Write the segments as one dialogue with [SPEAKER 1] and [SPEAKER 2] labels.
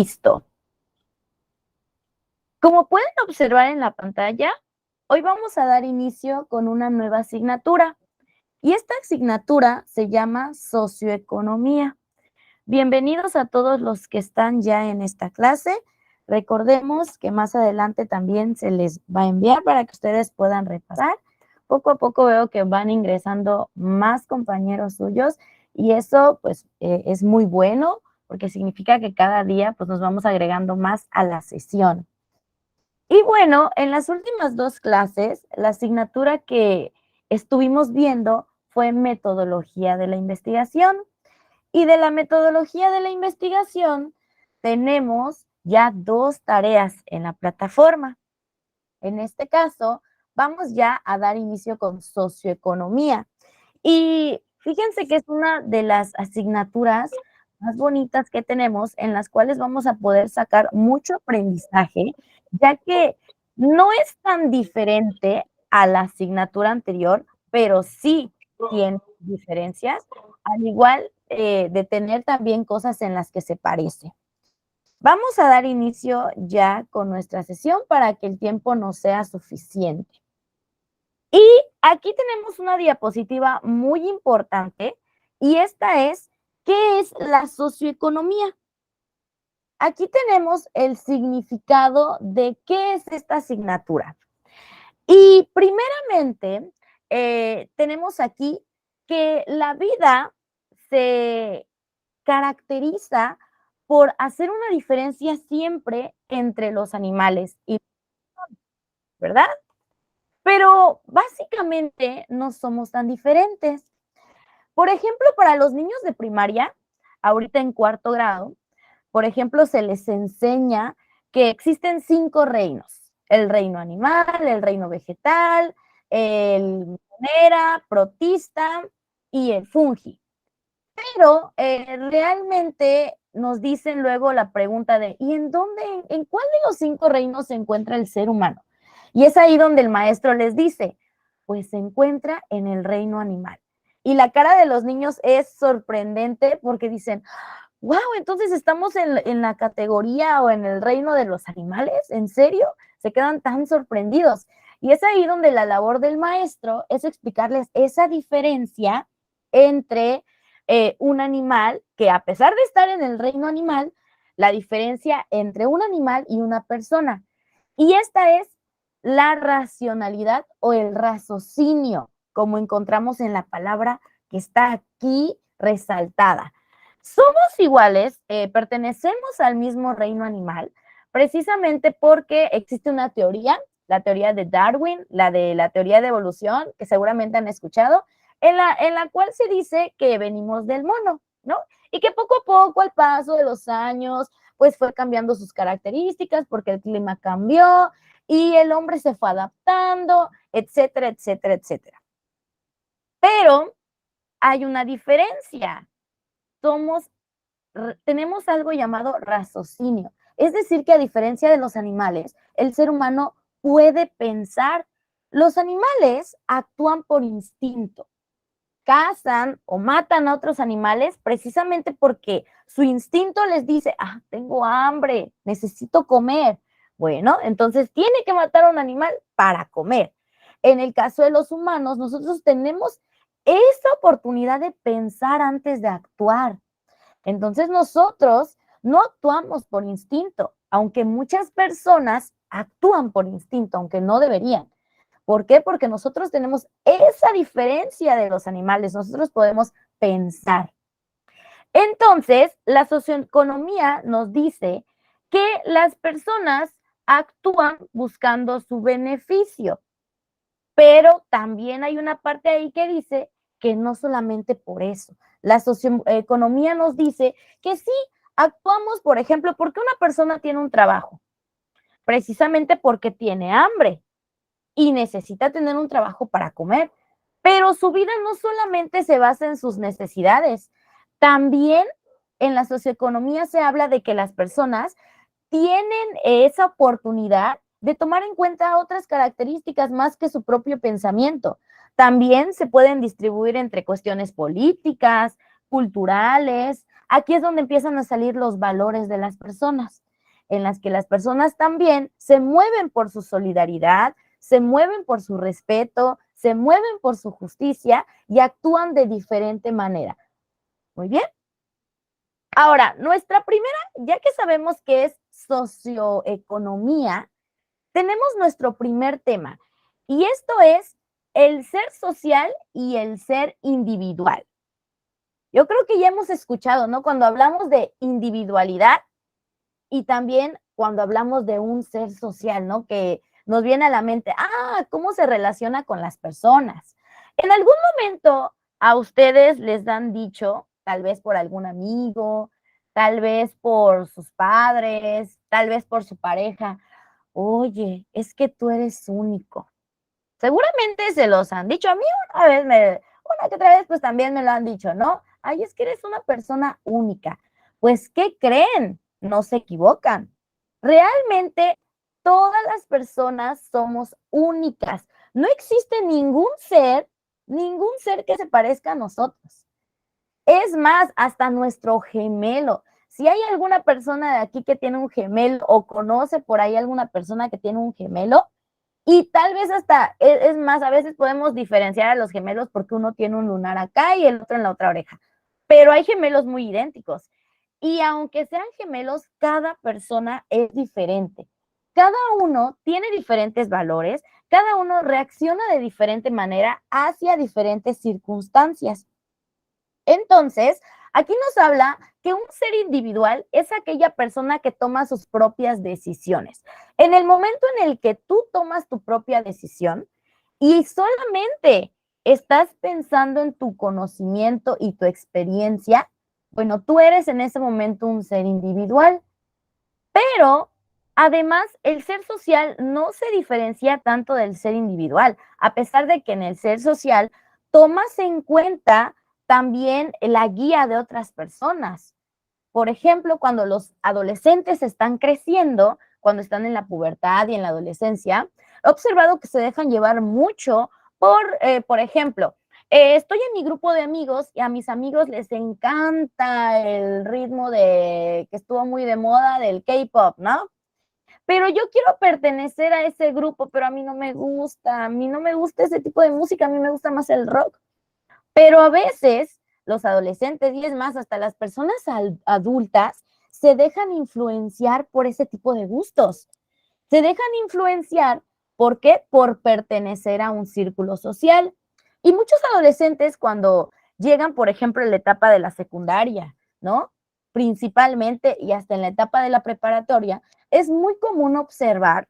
[SPEAKER 1] Listo. Como pueden observar en la pantalla, hoy vamos a dar inicio con una nueva asignatura y esta asignatura se llama Socioeconomía. Bienvenidos a todos los que están ya en esta clase. Recordemos que más adelante también se les va a enviar para que ustedes puedan repasar. Poco a poco veo que van ingresando más compañeros suyos y eso pues es muy bueno porque significa que cada día pues nos vamos agregando más a la sesión. Y bueno, en las últimas dos clases, la asignatura que estuvimos viendo fue metodología de la investigación. Y de la metodología de la investigación tenemos ya dos tareas en la plataforma. En este caso, vamos ya a dar inicio con socioeconomía. Y fíjense que es una de las asignaturas más bonitas que tenemos, en las cuales vamos a poder sacar mucho aprendizaje, ya que no es tan diferente a la asignatura anterior, pero sí tiene diferencias, al igual de tener también cosas en las que se parece. Vamos a dar inicio ya con nuestra sesión para que el tiempo nos sea suficiente. Y aquí tenemos una diapositiva muy importante y esta es, ¿qué es la socioeconomía? Aquí tenemos el significado de qué es esta asignatura. Y primeramente, tenemos aquí que la vida se caracteriza por hacer una diferencia siempre entre los animales, ¿verdad? Pero básicamente no somos tan diferentes. Por ejemplo, para los niños de primaria, ahorita en cuarto grado, por ejemplo, se les enseña que existen 5 reinos: el reino animal, el reino vegetal, el monera, protista y el fungi. Pero realmente nos dicen luego la pregunta de, ¿y en dónde, en cuál de los 5 reinos se encuentra el ser humano? Y es ahí donde el maestro les dice, pues se encuentra en el reino animal. Y la cara de los niños es sorprendente porque dicen, wow, entonces estamos en la categoría o en el reino de los animales, ¿en serio? Se quedan tan sorprendidos. Y es ahí donde la labor del maestro es explicarles esa diferencia entre un animal, que a pesar de estar en el reino animal, la diferencia entre un animal y una persona. Y esta es la racionalidad o el raciocinio, como encontramos en la palabra que está aquí resaltada. Somos iguales, pertenecemos al mismo reino animal, precisamente porque existe una teoría, la teoría de Darwin, la de la teoría de evolución, que seguramente han escuchado, en la cual se dice que venimos del mono, ¿no? Y que poco a poco, al paso de los años, pues fue cambiando sus características porque el clima cambió y el hombre se fue adaptando, etcétera, etcétera, etcétera. Pero hay una diferencia. Tenemos algo llamado raciocinio. Es decir, que a diferencia de los animales, el ser humano puede pensar. Los animales actúan por instinto, cazan o matan a otros animales precisamente porque su instinto les dice, ah, tengo hambre, necesito comer. Bueno, entonces tiene que matar a un animal para comer. En el caso de los humanos, nosotros tenemos esa oportunidad de pensar antes de actuar. Entonces nosotros no actuamos por instinto, aunque muchas personas actúan por instinto, aunque no deberían. ¿Por qué? Porque nosotros tenemos esa diferencia de los animales, nosotros podemos pensar. Entonces, la socioeconomía nos dice que las personas actúan buscando su beneficio, pero también hay una parte ahí que dice que no solamente por eso. La socioeconomía nos dice que sí, actuamos, por ejemplo, porque una persona tiene un trabajo, precisamente porque tiene hambre y necesita tener un trabajo para comer, pero su vida no solamente se basa en sus necesidades, también en la socioeconomía se habla de que las personas tienen esa oportunidad de tomar en cuenta otras características más que su propio pensamiento. También se pueden distribuir entre cuestiones políticas, culturales, aquí es donde empiezan a salir los valores de las personas, en las que las personas también se mueven por su solidaridad, se mueven por su respeto, se mueven por su justicia y actúan de diferente manera. Muy bien. Ahora, nuestra primera, ya que sabemos que es socioeconomía, tenemos nuestro primer tema, y esto es el ser social y el ser individual. Yo creo que ya hemos escuchado, ¿no? Cuando hablamos de individualidad y también cuando hablamos de un ser social, ¿no? Que nos viene a la mente, ¿cómo se relaciona con las personas? En algún momento a ustedes les han dicho, tal vez por algún amigo, tal vez por sus padres, tal vez por su pareja, oye, es que tú eres único. Seguramente se los han dicho a mí una que otra vez pues también me lo han dicho, ¿no? Ay, es que eres una persona única. Pues, ¿qué creen? No se equivocan. Realmente todas las personas somos únicas. No existe ningún ser que se parezca a nosotros. Es más, hasta nuestro gemelo. Si hay alguna persona de aquí que tiene un gemelo o conoce por ahí alguna persona que tiene un gemelo, y tal vez hasta, es más, a veces podemos diferenciar a los gemelos porque uno tiene un lunar acá y el otro en la otra oreja, pero hay gemelos muy idénticos. Y aunque sean gemelos, cada persona es diferente. Cada uno tiene diferentes valores, cada uno reacciona de diferente manera hacia diferentes circunstancias. Entonces, aquí nos habla que un ser individual es aquella persona que toma sus propias decisiones. En el momento en el que tú tomas tu propia decisión y solamente estás pensando en tu conocimiento y tu experiencia, bueno, tú eres en ese momento un ser individual. Pero además, el ser social no se diferencia tanto del ser individual, a pesar de que en el ser social tomas en cuenta también la guía de otras personas. Por ejemplo, cuando los adolescentes están creciendo, cuando están en la pubertad y en la adolescencia, he observado que se dejan llevar mucho por ejemplo, estoy en mi grupo de amigos y a mis amigos les encanta el ritmo que estuvo muy de moda del K-pop, ¿no? Pero yo quiero pertenecer a ese grupo, pero a mí no me gusta ese tipo de música, a mí me gusta más el rock. Pero a veces los adolescentes y es más, hasta las personas adultas se dejan influenciar por ese tipo de gustos. Se dejan influenciar, ¿por qué? Por pertenecer a un círculo social. Y muchos adolescentes cuando llegan, por ejemplo, en la etapa de la secundaria, ¿no? Principalmente y hasta en la etapa de la preparatoria, es muy común observar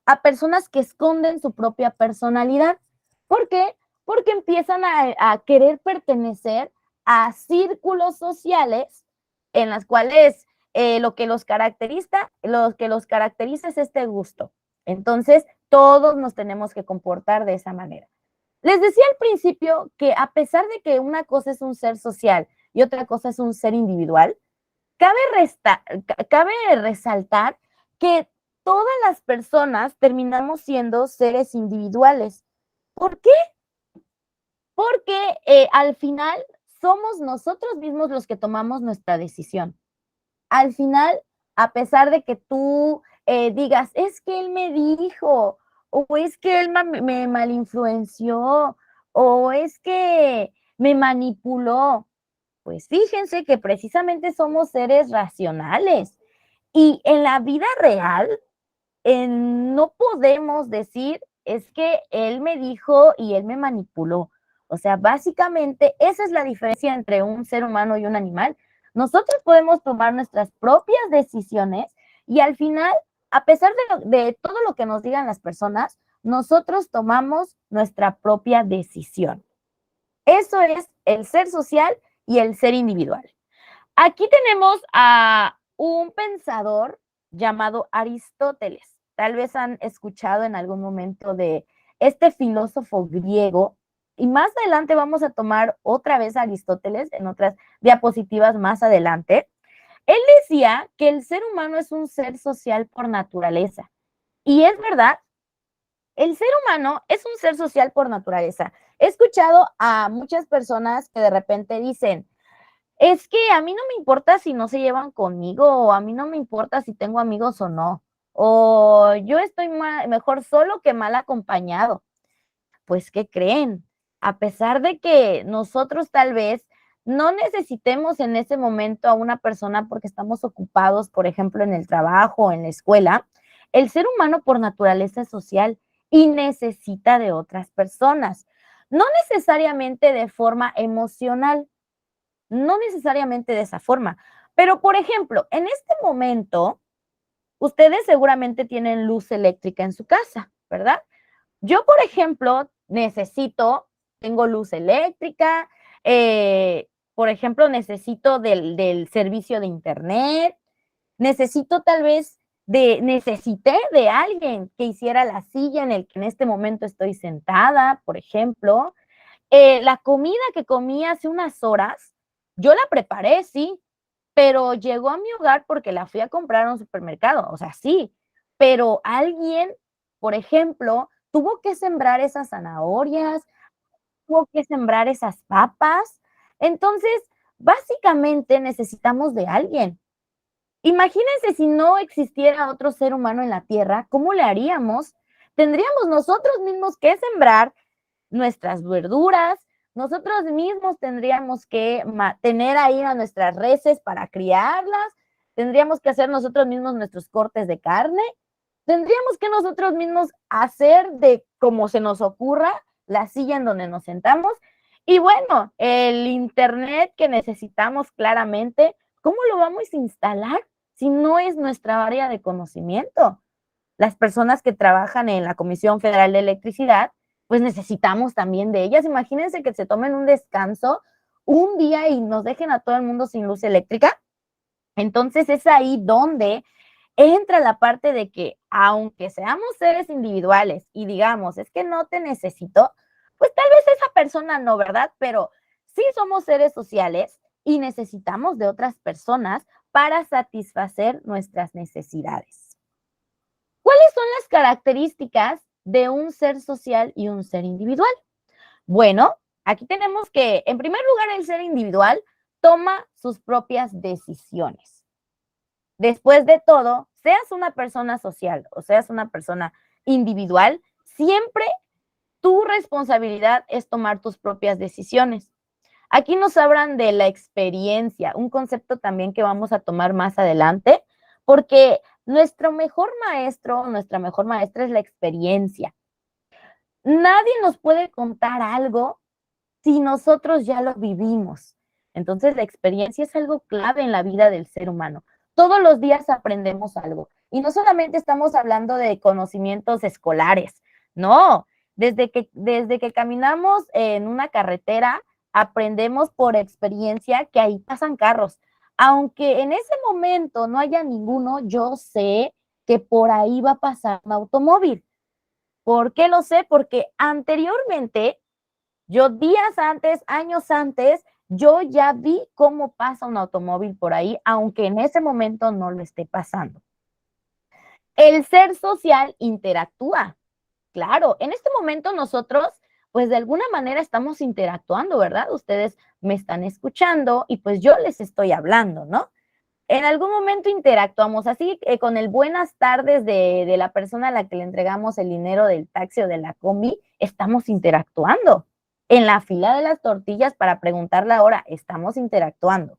[SPEAKER 1] a personas que esconden su propia personalidad. ¿Por qué? Porque empiezan a querer pertenecer a círculos sociales en las cuales lo que los caracteriza es este gusto. Entonces, todos nos tenemos que comportar de esa manera. Les decía al principio que a pesar de que una cosa es un ser social y otra cosa es un ser individual, cabe, cabe resaltar que todas las personas terminamos siendo seres individuales. ¿Por qué? Porque al final somos nosotros mismos los que tomamos nuestra decisión. Al final, a pesar de que tú digas, es que él me dijo, o es que él me malinfluenció, o es que me manipuló, pues fíjense que precisamente somos seres racionales y en la vida real no podemos decir, es que él me dijo y él me manipuló. O sea, básicamente esa es la diferencia entre un ser humano y un animal. Nosotros podemos tomar nuestras propias decisiones y al final, a pesar de todo lo que nos digan las personas, nosotros tomamos nuestra propia decisión. Eso es el ser social y el ser individual. Aquí tenemos a un pensador llamado Aristóteles. Tal vez han escuchado en algún momento de este filósofo griego. Y más adelante vamos a tomar otra vez a Aristóteles en otras diapositivas más adelante. Él decía que el ser humano es un ser social por naturaleza. Y es verdad, el ser humano es un ser social por naturaleza. He escuchado a muchas personas que de repente dicen, Es que a mí no me importa si no se llevan conmigo, o a mí no me importa si tengo amigos o no, o yo estoy mejor solo que mal acompañado. Pues, ¿qué creen? A pesar de que nosotros tal vez no necesitemos en ese momento a una persona porque estamos ocupados, por ejemplo, en el trabajo o en la escuela, el ser humano por naturaleza es social y necesita de otras personas, no necesariamente de forma emocional, no necesariamente de esa forma, pero por ejemplo, en este momento, ustedes seguramente tienen luz eléctrica en su casa, ¿verdad? Yo, por ejemplo, tengo luz eléctrica, por ejemplo, necesito del servicio de internet, necesito tal vez necesité de alguien que hiciera la silla en el que en este momento estoy sentada, por ejemplo. La comida que comí hace unas horas, yo la preparé, sí, pero llegó a mi hogar porque la fui a comprar a un supermercado, o sea, sí, pero alguien, por ejemplo, tuvo que sembrar esas zanahorias, tuvo que sembrar esas papas. Entonces, básicamente necesitamos de alguien. Imagínense si no existiera otro ser humano en la tierra, ¿cómo le haríamos? Tendríamos nosotros mismos que sembrar nuestras verduras, nosotros mismos tendríamos que tener ahí a nuestras reses para criarlas, tendríamos que hacer nosotros mismos nuestros cortes de carne, tendríamos que nosotros mismos hacer de como se nos ocurra la silla en donde nos sentamos. Y bueno, el internet que necesitamos claramente, ¿cómo lo vamos a instalar si no es nuestra área de conocimiento? Las personas que trabajan en la Comisión Federal de Electricidad, pues necesitamos también de ellas. Imagínense que se tomen un descanso un día y nos dejen a todo el mundo sin luz eléctrica. Entonces es ahí donde entra la parte de que aunque seamos seres individuales y digamos, es que no te necesito, pues tal vez esa persona no, ¿verdad? Pero sí somos seres sociales y necesitamos de otras personas para satisfacer nuestras necesidades. ¿Cuáles son las características de un ser social y un ser individual? Bueno, aquí tenemos que, en primer lugar, el ser individual toma sus propias decisiones. Después de todo, seas una persona social o seas una persona individual, siempre tu responsabilidad es tomar tus propias decisiones. Aquí nos hablan de la experiencia, un concepto también que vamos a tomar más adelante, porque nuestro mejor maestro, nuestra mejor maestra es la experiencia. Nadie nos puede contar algo si nosotros ya lo vivimos. Entonces, la experiencia es algo clave en la vida del ser humano. Todos los días aprendemos algo. Y no solamente estamos hablando de conocimientos escolares, no. Desde que caminamos en una carretera, aprendemos por experiencia que ahí pasan carros. Aunque en ese momento no haya ninguno, yo sé que por ahí va a pasar un automóvil. ¿Por qué lo sé? Porque anteriormente yo días antes, años antes, yo ya vi cómo pasa un automóvil por ahí, aunque en ese momento no lo esté pasando. El ser social interactúa. Claro, en este momento nosotros, pues de alguna manera estamos interactuando, ¿verdad? Ustedes me están escuchando y pues yo les estoy hablando, ¿no? En algún momento interactuamos así, con el buenas tardes de la persona a la que le entregamos el dinero del taxi o de la combi, estamos interactuando. En la fila de las tortillas para preguntar la hora, estamos interactuando.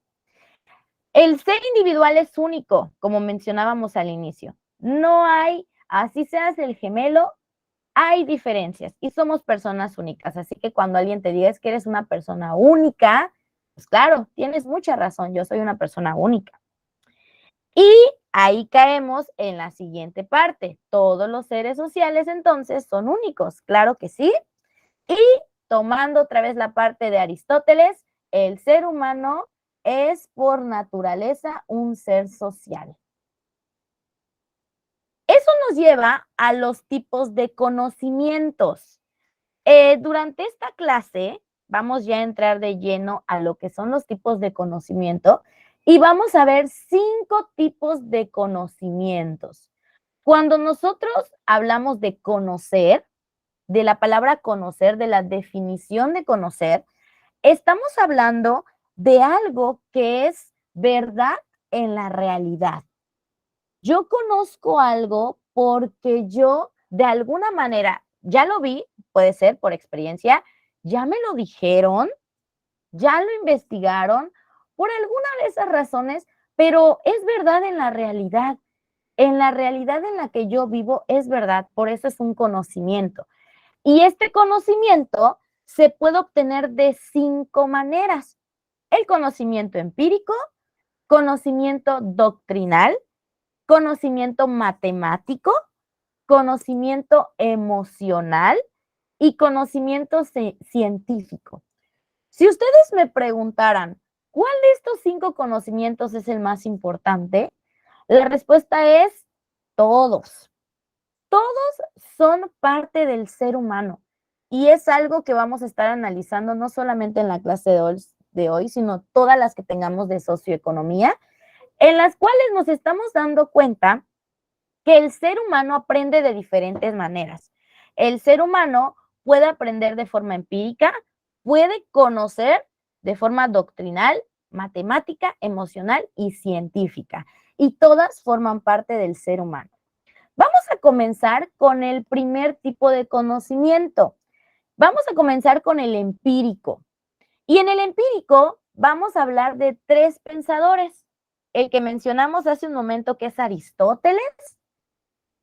[SPEAKER 1] El ser individual es único, como mencionábamos al inicio. No hay, así seas el gemelo, hay diferencias y somos personas únicas. Así que cuando alguien te diga es que eres una persona única, pues claro, tienes mucha razón, yo soy una persona única. Y ahí caemos en la siguiente parte. Todos los seres sociales entonces son únicos, claro que sí. Y tomando otra vez la parte de Aristóteles, el ser humano es por naturaleza un ser social. Eso nos lleva a los tipos de conocimientos. Durante esta clase vamos ya a entrar de lleno a lo que son los tipos de conocimiento y vamos a ver 5 tipos de conocimientos. Cuando nosotros hablamos de conocer, de la palabra conocer, de la definición de conocer, estamos hablando de algo que es verdad en la realidad. Yo conozco algo porque yo, de alguna manera, ya lo vi, puede ser por experiencia, ya me lo dijeron, ya lo investigaron, por alguna de esas razones, pero es verdad en la realidad. En la realidad en la que yo vivo es verdad, por eso es un conocimiento. Y este conocimiento se puede obtener de 5 maneras. El conocimiento empírico, conocimiento doctrinal, conocimiento matemático, conocimiento emocional y conocimiento científico. Si ustedes me preguntaran, ¿cuál de estos 5 conocimientos es el más importante? La respuesta es todos. Todos son parte del ser humano y es algo que vamos a estar analizando no solamente en la clase de hoy, sino todas las que tengamos de socioeconomía, en las cuales nos estamos dando cuenta que el ser humano aprende de diferentes maneras. El ser humano puede aprender de forma empírica, puede conocer de forma doctrinal, matemática, emocional y científica. Y todas forman parte del ser humano. Vamos a comenzar con el primer tipo de conocimiento. Vamos a comenzar con el empírico. Y en el empírico vamos a hablar de 3 pensadores. El que mencionamos hace un momento, que es Aristóteles.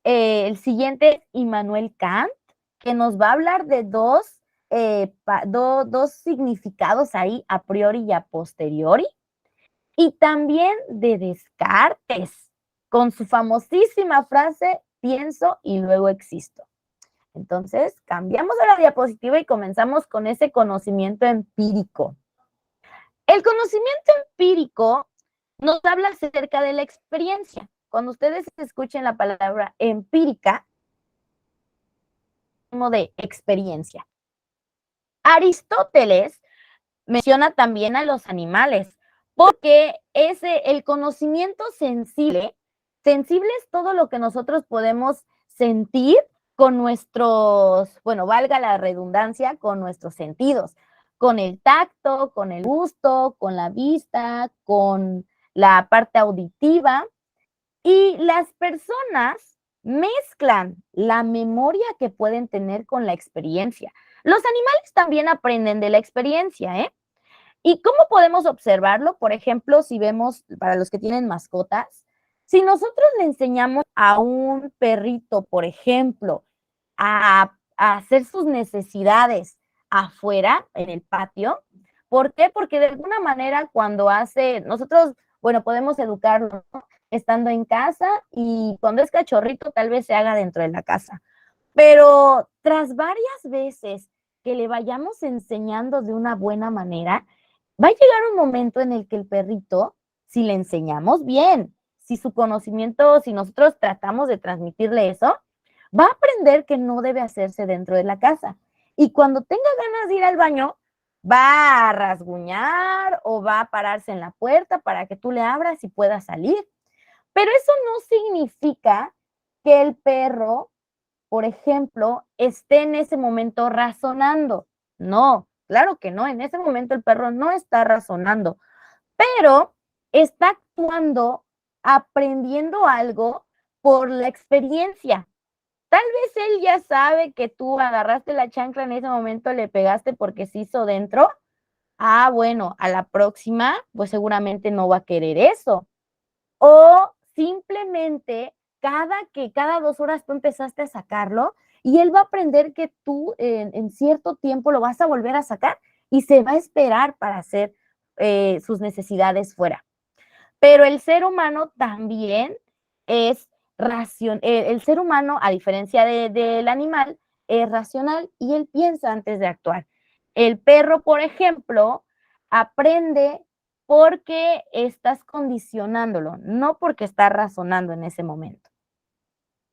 [SPEAKER 1] El siguiente es Immanuel Kant, que nos va a hablar de dos significados ahí, a priori y a posteriori. Y también de Descartes, con su famosísima frase, pienso y luego existo. Entonces, cambiamos de la diapositiva y comenzamos con ese conocimiento empírico. El conocimiento empírico nos habla acerca de la experiencia. Cuando ustedes escuchen la palabra empírica, de experiencia. Aristóteles menciona también a los animales, porque el conocimiento sensible es todo lo que nosotros podemos sentir con nuestros, bueno, valga la redundancia, con nuestros sentidos, con el tacto, con el gusto, con la vista, con la parte auditiva. Y las personas mezclan la memoria que pueden tener con la experiencia. Los animales también aprenden de la experiencia, ¿eh? ¿Y cómo podemos observarlo? Por ejemplo, si vemos, para los que tienen mascotas, si nosotros le enseñamos a un perrito, por ejemplo, a hacer sus necesidades afuera, en el patio, ¿por qué? Porque de alguna manera cuando nosotros, bueno, podemos educarlo, ¿no? Estando en casa, y cuando es cachorrito tal vez se haga dentro de la casa. Pero tras varias veces que le vayamos enseñando de una buena manera, va a llegar un momento en el que el perrito, si le enseñamos bien, si su conocimiento, si nosotros tratamos de transmitirle eso, va a aprender que no debe hacerse dentro de la casa. Y cuando tenga ganas de ir al baño, va a rasguñar o va a pararse en la puerta para que tú le abras y pueda salir. Pero eso no significa que el perro, por ejemplo, esté en ese momento razonando. No, claro que no. En ese momento el perro no está razonando, pero está actuando, aprendiendo algo por la experiencia. Tal vez él ya sabe que tú agarraste la chancla en ese momento, le pegaste porque se hizo dentro. Ah, bueno, a la próxima, pues seguramente no va a querer eso. O simplemente cada 2 horas tú empezaste a sacarlo y él va a aprender que tú en cierto tiempo lo vas a volver a sacar y se va a esperar para hacer sus necesidades fuera. Pero el ser humano también es racional. El ser humano, a diferencia del animal, es racional y él piensa antes de actuar. El perro, por ejemplo, aprende porque estás condicionándolo, no porque está razonando en ese momento.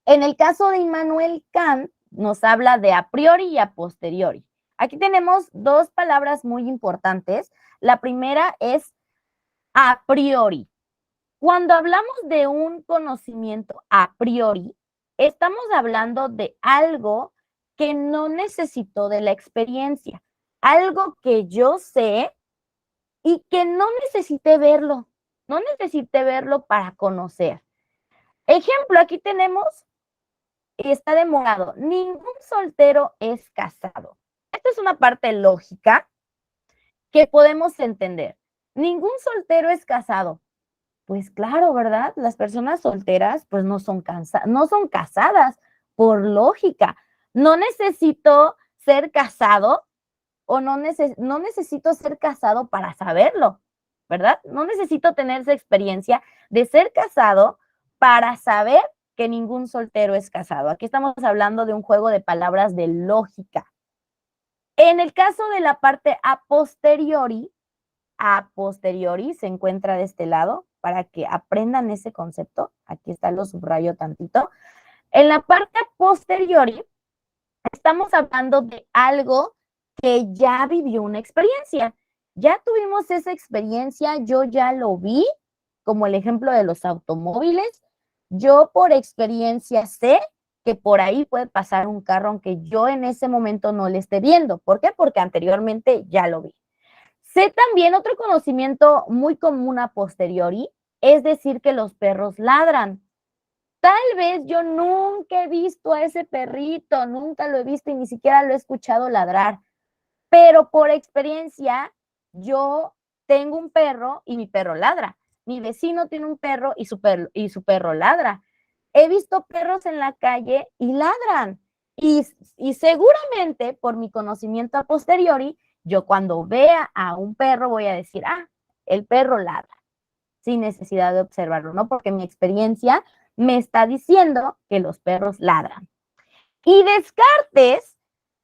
[SPEAKER 1] En el caso de Immanuel Kant, nos habla de a priori y a posteriori. Aquí tenemos 2 palabras muy importantes. La primera es a priori. Cuando hablamos de un conocimiento a priori, estamos hablando de algo que no necesito de la experiencia, algo que yo sé y que no necesité verlo, para conocer. Ejemplo, aquí tenemos, y está de morado, ningún soltero es casado. Esta es una parte lógica que podemos entender. Ningún soltero es casado. Pues claro, ¿verdad? Las personas solteras pues no son casadas por lógica. No necesito ser casado o no necesito ser casado para saberlo, ¿verdad? No necesito tener esa experiencia de ser casado para saber que ningún soltero es casado. Aquí estamos hablando de un juego de palabras de lógica. En el caso de la parte a posteriori se encuentra de este lado para que aprendan ese concepto. Aquí está, lo subrayo tantito. En la parte a posteriori estamos hablando de algo que ya vivió una experiencia. Ya tuvimos esa experiencia, yo ya lo vi, como el ejemplo de los automóviles. Yo por experiencia sé que por ahí puede pasar un carro, aunque yo en ese momento no le esté viendo. ¿Por qué? Porque anteriormente ya lo vi. Sé también otro conocimiento muy común a posteriori, es decir, que los perros ladran. Tal vez yo nunca he visto a ese perrito, nunca lo he visto y ni siquiera lo he escuchado ladrar, pero por experiencia yo tengo un perro y mi perro ladra. Mi vecino tiene un perro y su perro ladra. He visto perros en la calle y ladran. Y seguramente por mi conocimiento a posteriori, yo cuando vea a un perro voy a decir, ah, el perro ladra, sin necesidad de observarlo, ¿no? Porque mi experiencia me está diciendo que los perros ladran. Y Descartes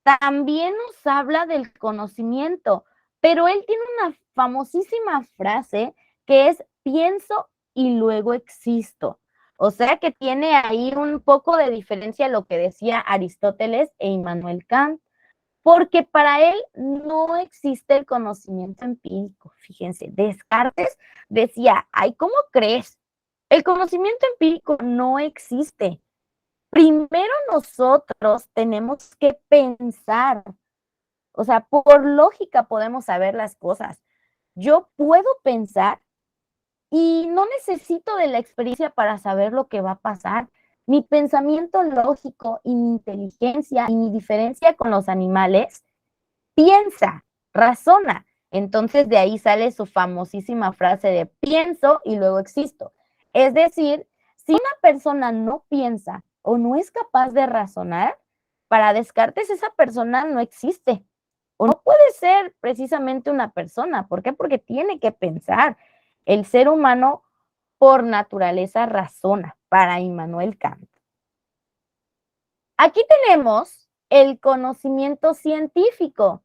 [SPEAKER 1] también nos habla del conocimiento, pero él tiene una famosísima frase que es pienso y luego existo. O sea que tiene ahí un poco de diferencia lo que decía Aristóteles e Immanuel Kant, porque para él no existe el conocimiento empírico. Fíjense, Descartes decía, ay, ¿cómo crees? El conocimiento empírico no existe. Primero nosotros tenemos que pensar, o sea, por lógica podemos saber las cosas. Yo puedo pensar y no necesito de la experiencia para saber lo que va a pasar. Mi pensamiento lógico y mi inteligencia y mi diferencia con los animales piensa, razona. Entonces de ahí sale su famosísima frase de pienso y luego existo. Es decir, si una persona no piensa o no es capaz de razonar, para Descartes esa persona no existe o no puede ser precisamente una persona. ¿Por qué? Porque tiene que pensar. El ser humano por naturaleza razona, para Immanuel Kant. Aquí tenemos el conocimiento científico.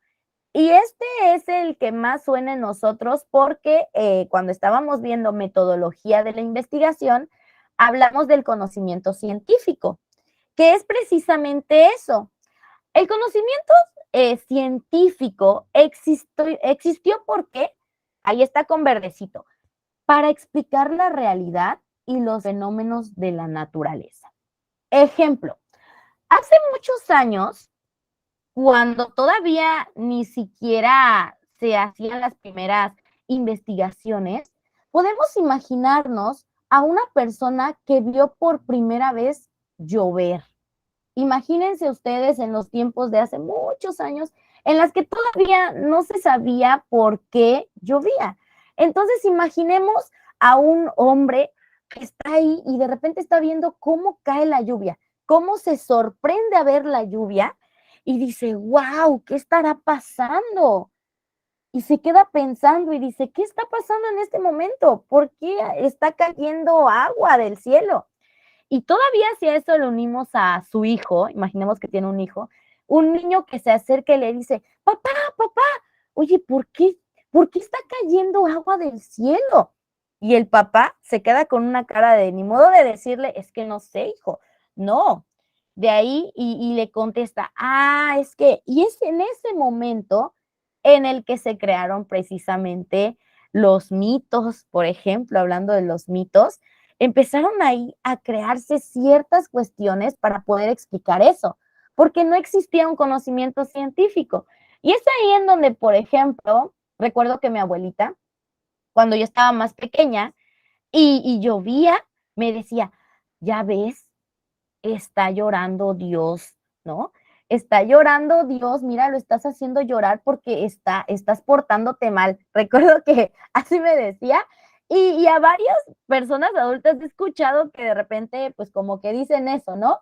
[SPEAKER 1] Y este es el que más suena en nosotros porque cuando estábamos viendo metodología de la investigación, hablamos del conocimiento científico, que es precisamente eso. El conocimiento científico existió porque, ahí está con verdecito, para explicar la realidad y los fenómenos de la naturaleza. Ejemplo, hace muchos años, cuando todavía ni siquiera se hacían las primeras investigaciones, podemos imaginarnos a una persona que vio por primera vez llover. Imagínense ustedes en los tiempos de hace muchos años en las que todavía no se sabía por qué llovía. Entonces imaginemos a un hombre que está ahí y de repente está viendo cómo cae la lluvia, cómo se sorprende a ver la lluvia y dice, wow, ¿qué estará pasando? Y se queda pensando y dice, ¿qué está pasando en este momento? ¿Por qué está cayendo agua del cielo? Y todavía si a eso le unimos a su hijo, imaginemos que tiene un niño que se acerca y le dice, papá, papá, oye, ¿por qué está cayendo agua del cielo? Y el papá se queda con una cara de ni modo de decirle, es que no sé, hijo, no. De ahí y le contesta, es que, y es en ese momento en el que se crearon precisamente los mitos, por ejemplo, hablando de los mitos, empezaron ahí a crearse ciertas cuestiones para poder explicar eso, porque no existía un conocimiento científico. Y es ahí en donde, por ejemplo, Recuerdo que mi abuelita, cuando yo estaba más pequeña y llovía, me decía, ya ves, está llorando Dios, ¿no? Está llorando Dios, mira, lo estás haciendo llorar porque estás portándote mal. Recuerdo que así me decía, y a varias personas adultas he escuchado que de repente, pues como que dicen eso, ¿no?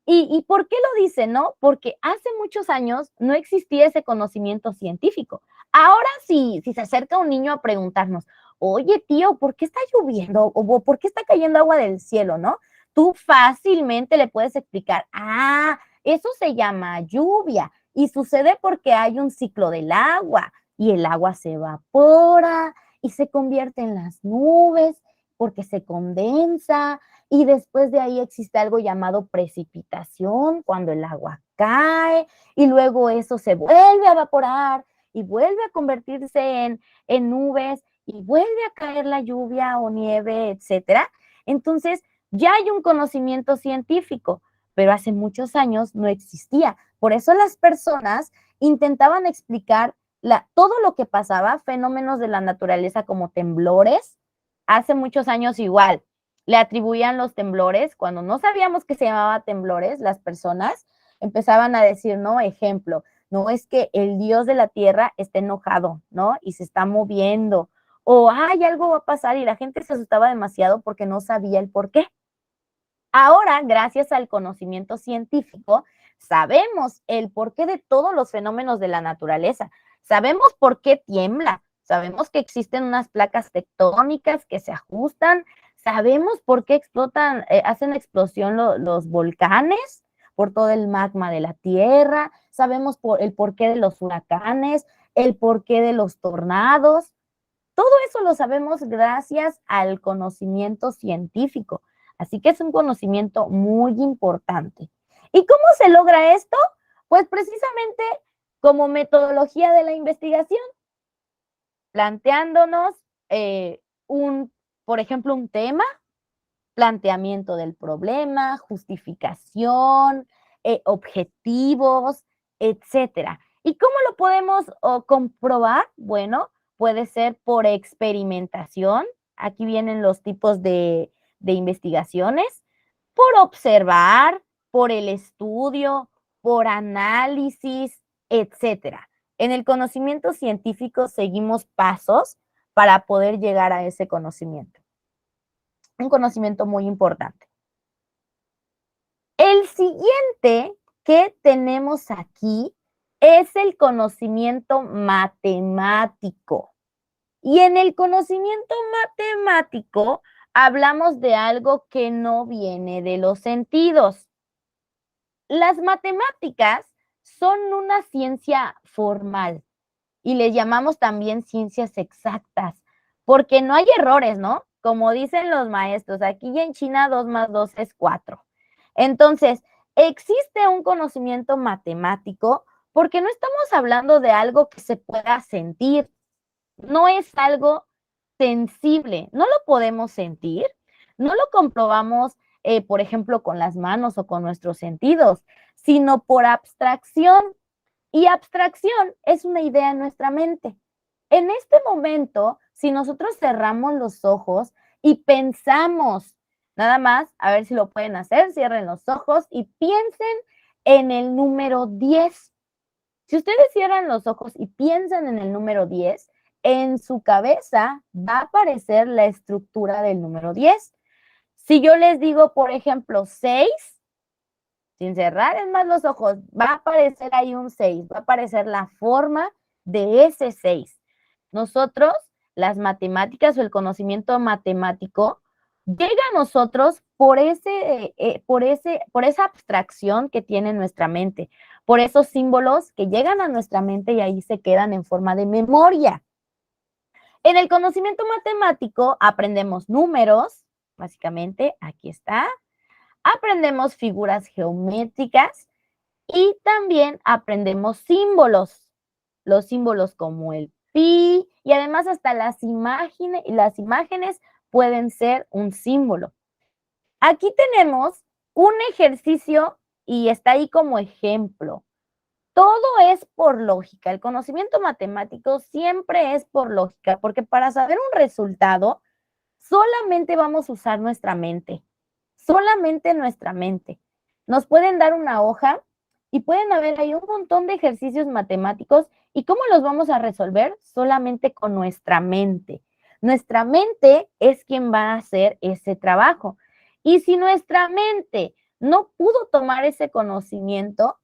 [SPEAKER 1] ¿Y por qué lo dicen, no? Porque hace muchos años no existía ese conocimiento científico. Ahora sí, si se acerca un niño a preguntarnos, oye tío, ¿por qué está lloviendo? O ¿por qué está cayendo agua del cielo, no? Tú fácilmente le puedes explicar, eso se llama lluvia y sucede porque hay un ciclo del agua y el agua se evapora y se convierte en las nubes porque se condensa y después de ahí existe algo llamado precipitación, cuando el agua cae y luego eso se vuelve a evaporar y vuelve a convertirse en nubes y vuelve a caer la lluvia o nieve, etcétera. Entonces, ya hay un conocimiento científico, pero hace muchos años no existía. Por eso las personas intentaban explicar todo lo que pasaba, fenómenos de la naturaleza como temblores. Hace muchos años igual, le atribuían los temblores, cuando no sabíamos que se llamaba temblores, las personas empezaban a decir, no, ejemplo, no es que el Dios de la tierra está enojado, ¿no? Y se está moviendo, o ay, algo va a pasar y la gente se asustaba demasiado porque no sabía el por qué. Ahora, gracias al conocimiento científico, sabemos el porqué de todos los fenómenos de la naturaleza. Sabemos por qué tiembla, sabemos que existen unas placas tectónicas que se ajustan, sabemos por qué explotan, hacen explosión los volcanes, por todo el magma de la Tierra, sabemos el porqué de los huracanes, el porqué de los tornados. Todo eso lo sabemos gracias al conocimiento científico. Así que es un conocimiento muy importante. ¿Y cómo se logra esto? Pues precisamente como metodología de la investigación, planteándonos por ejemplo, un tema, planteamiento del problema, justificación, objetivos, etcétera. ¿Y cómo lo podemos comprobar? Bueno, puede ser por experimentación. Aquí vienen los tipos de investigaciones, por observar, por el estudio, por análisis, etcétera. En el conocimiento científico seguimos pasos para poder llegar a ese conocimiento. Un conocimiento muy importante. El siguiente que tenemos aquí es el conocimiento matemático. Y en el conocimiento matemático hablamos de algo que no viene de los sentidos. Las matemáticas son una ciencia formal y les llamamos también ciencias exactas, porque no hay errores, ¿no? Como dicen los maestros, aquí en China 2 más 2 es 4. Entonces, existe un conocimiento matemático porque no estamos hablando de algo que se pueda sentir, no es algo sensible, no lo podemos sentir, no lo comprobamos, por ejemplo, con las manos o con nuestros sentidos, sino por abstracción. Y abstracción es una idea en nuestra mente. En este momento, si nosotros cerramos los ojos y pensamos, nada más, a ver si lo pueden hacer, cierren los ojos y piensen en el número 10. Si ustedes cierran los ojos y piensan en el número 10, en su cabeza va a aparecer la estructura del número 10. Si yo les digo, por ejemplo, 6, sin cerrar es más los ojos, va a aparecer ahí un 6, va a aparecer la forma de ese 6. Nosotros, las matemáticas o el conocimiento matemático, llega a nosotros por esa abstracción que tiene nuestra mente, por esos símbolos que llegan a nuestra mente y ahí se quedan en forma de memoria. En el conocimiento matemático aprendemos números, básicamente, aquí está, aprendemos figuras geométricas y también aprendemos símbolos, los símbolos como el pi y además hasta las imágenes pueden ser un símbolo. Aquí tenemos un ejercicio y está ahí como ejemplo. Todo es por lógica. El conocimiento matemático siempre es por lógica, porque para saber un resultado solamente vamos a usar nuestra mente, solamente nuestra mente. Nos pueden dar una hoja y pueden haber ahí un montón de ejercicios matemáticos. ¿Y cómo los vamos a resolver? Solamente con nuestra mente. Nuestra mente es quien va a hacer ese trabajo. Y si nuestra mente no pudo tomar ese conocimiento,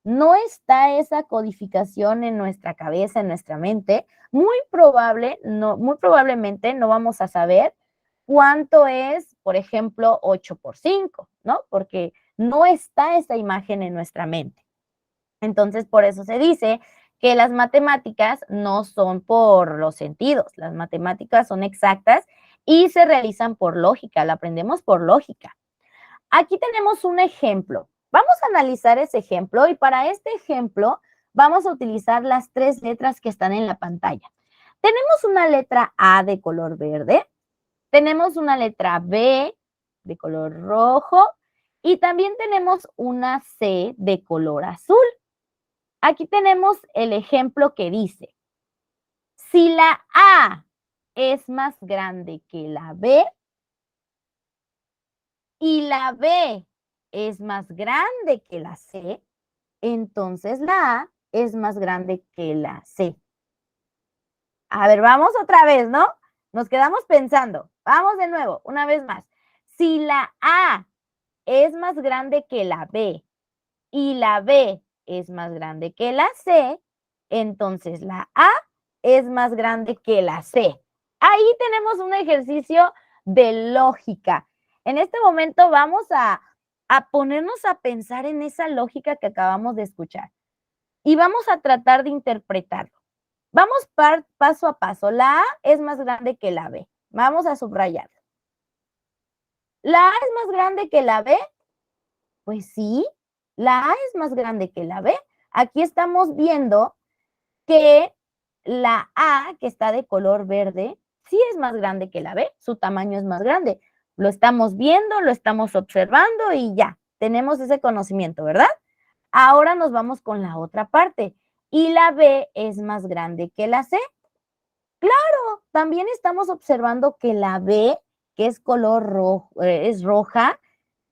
[SPEAKER 1] no está esa codificación en nuestra cabeza, en nuestra mente, muy probablemente no vamos a saber cuánto es, por ejemplo, 8 por 5, ¿no? Porque no está esa imagen en nuestra mente. Entonces, por eso se dice que las matemáticas no son por los sentidos, las matemáticas son exactas y se realizan por lógica, la aprendemos por lógica. Aquí tenemos un ejemplo. Vamos a analizar ese ejemplo y para este ejemplo vamos a utilizar las 3 letras que están en la pantalla. Tenemos una letra A de color verde, tenemos una letra B de color rojo y también tenemos una C de color azul. Aquí tenemos el ejemplo que dice, si la A es más grande que la B y la B es más grande que la C, entonces la A es más grande que la C. A ver, vamos otra vez, ¿no? Nos quedamos pensando. Vamos de nuevo, una vez más. Si la A es más grande que la B y la B es más grande que la C, entonces la A es más grande que la C. Ahí tenemos un ejercicio de lógica. En este momento vamos a ponernos a pensar en esa lógica que acabamos de escuchar y vamos a tratar de interpretarlo. Vamos paso a paso. La A es más grande que la B. Vamos a subrayarlo. ¿La A es más grande que la B? Pues sí, la A es más grande que la B. Aquí estamos viendo que la A, que está de color verde, sí es más grande que la B. Su tamaño es más grande. Lo estamos viendo, lo estamos observando y ya, tenemos ese conocimiento, ¿verdad? Ahora nos vamos con la otra parte. ¿Y la B es más grande que la C? Claro, también estamos observando que la B, que es color rojo, es roja,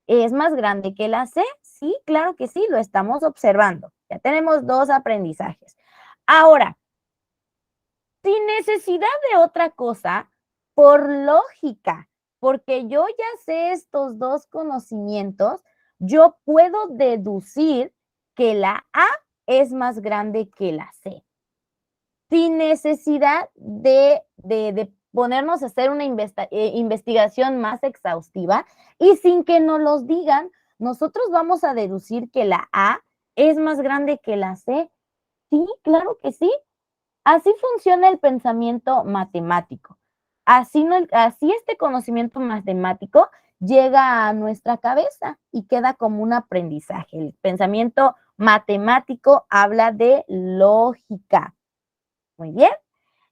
[SPEAKER 1] es más grande que la C. Sí, claro que sí, lo estamos observando. Ya tenemos 2 aprendizajes. Ahora, sin necesidad de otra cosa, por lógica, porque yo ya sé estos 2 conocimientos, yo puedo deducir que la A es más grande que la C. Sin necesidad de ponernos a hacer una investigación más exhaustiva y sin que nos los digan, nosotros vamos a deducir que la A es más grande que la C. Sí, claro que sí. Así funciona el pensamiento matemático. Así, no, así este conocimiento matemático llega a nuestra cabeza y queda como un aprendizaje. El pensamiento matemático habla de lógica. Muy bien.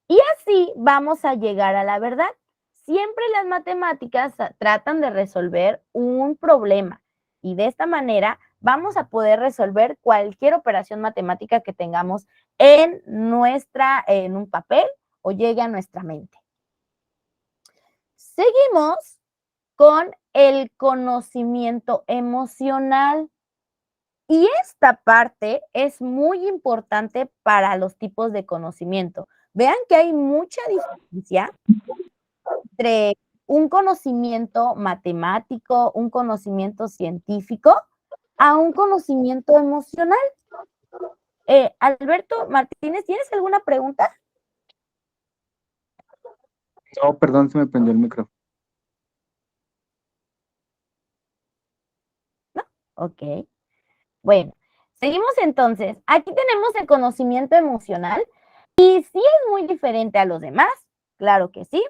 [SPEAKER 1] Y así vamos a llegar a la verdad. Siempre las matemáticas tratan de resolver un problema y de esta manera vamos a poder resolver cualquier operación matemática que tengamos en un papel o llegue a nuestra mente. Seguimos con el conocimiento emocional. Y esta parte es muy importante para los tipos de conocimiento. Vean que hay mucha diferencia entre un conocimiento matemático, un conocimiento científico, a un conocimiento emocional. Alberto Martínez, ¿tienes alguna pregunta?
[SPEAKER 2] No, perdón, se me prendió el micrófono.
[SPEAKER 1] ¿No? Ok. Bueno, seguimos entonces. Aquí tenemos el conocimiento emocional y sí es muy diferente a los demás, claro que sí,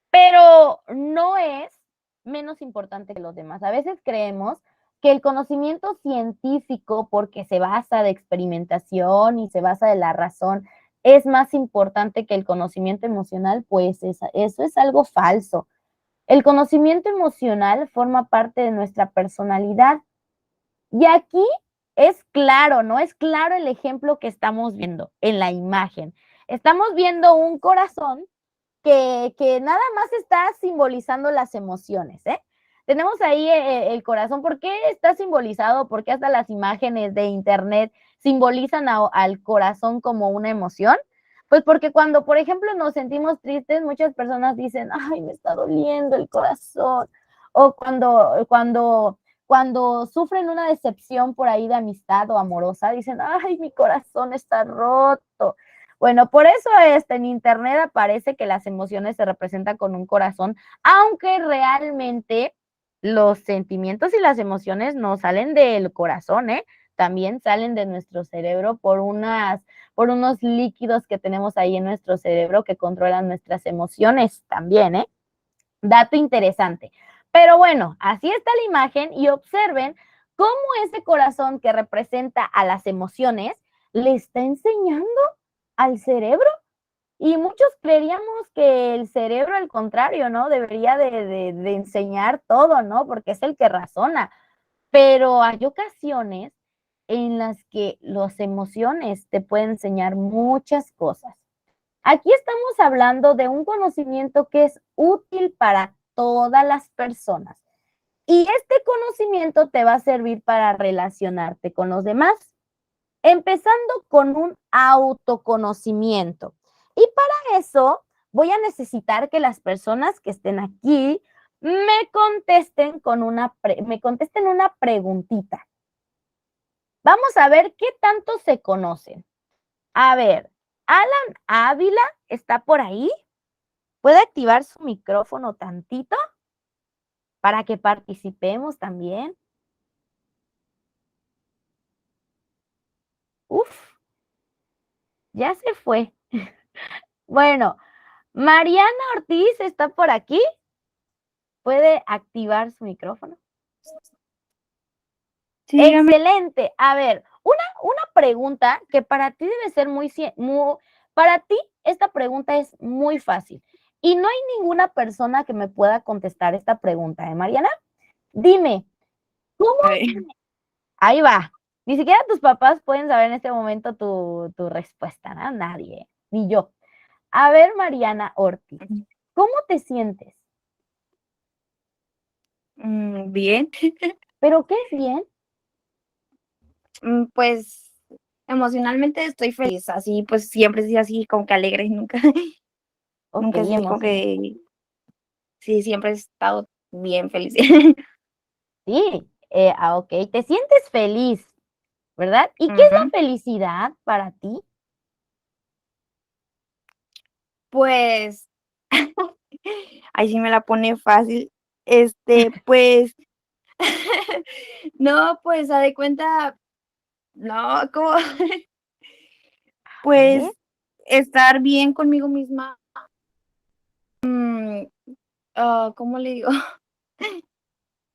[SPEAKER 1] pero no es menos importante que los demás. A veces creemos que el conocimiento científico, porque se basa de experimentación y se basa de la razón, es más importante que el conocimiento emocional, pues eso es algo falso. El conocimiento emocional forma parte de nuestra personalidad y aquí es claro, ¿no? Es claro el ejemplo que estamos viendo en la imagen. Estamos viendo un corazón que nada más está simbolizando las emociones, ¿eh? Tenemos ahí el corazón. ¿Por qué está simbolizado? ¿Por qué hasta las imágenes de internet simbolizan al corazón como una emoción? Pues porque cuando, por ejemplo, nos sentimos tristes, muchas personas dicen, ay, me está doliendo el corazón. O cuando sufren una decepción por ahí de amistad o amorosa, dicen, ay, mi corazón está roto. Bueno, por eso en internet aparece que las emociones se representan con un corazón, aunque realmente los sentimientos y las emociones no salen del corazón, ¿eh? También salen de nuestro cerebro por unos líquidos que tenemos ahí en nuestro cerebro que controlan nuestras emociones también, ¿eh? Dato interesante. Pero bueno, así está la imagen y observen cómo ese corazón que representa a las emociones le está enseñando al cerebro. Y muchos creeríamos que el cerebro, al contrario, ¿no? Debería de enseñar todo, ¿no? Porque es el que razona. Pero hay ocasiones en las que las emociones te pueden enseñar muchas cosas. Aquí estamos hablando de un conocimiento que es útil para todas las personas. Y este conocimiento te va a servir para relacionarte con los demás, empezando con un autoconocimiento. Y para eso voy a necesitar que las personas que estén aquí me contesten me contesten una preguntita. Vamos a ver qué tanto se conocen. A ver, Alan Ávila está por ahí. ¿Puede activar su micrófono tantito para que participemos también? Uf, ya se fue. Bueno, Mariana Ortiz está por aquí. ¿Puede activar su micrófono?
[SPEAKER 3] Sí, dígame.
[SPEAKER 1] Excelente. A ver, una pregunta que para ti debe ser para ti esta pregunta es muy fácil y no hay ninguna persona que me pueda contestar esta pregunta, ¿eh, Mariana? Dime, ¿cómo? Ahí va. Ni siquiera tus papás pueden saber en este momento tu respuesta, ¿no? Nadie, ni yo. A ver, Mariana Ortiz, ¿cómo te sientes?
[SPEAKER 3] Bien.
[SPEAKER 1] ¿Pero qué es bien?
[SPEAKER 3] Pues emocionalmente estoy feliz, así pues siempre soy así como que alegre, nunca,
[SPEAKER 1] Ok,
[SPEAKER 3] nunca así como
[SPEAKER 1] emoción.
[SPEAKER 3] que sí, siempre he estado bien feliz.
[SPEAKER 1] Sí, ok, te sientes feliz, ¿verdad? ¿Y qué es
[SPEAKER 3] Ujú.
[SPEAKER 1] la felicidad para ti?
[SPEAKER 3] Pues ahí sí me la pone fácil. Pues no, pues a de cuenta, no, como
[SPEAKER 1] A ver,
[SPEAKER 3] pues estar bien conmigo misma. ¿Cómo le digo?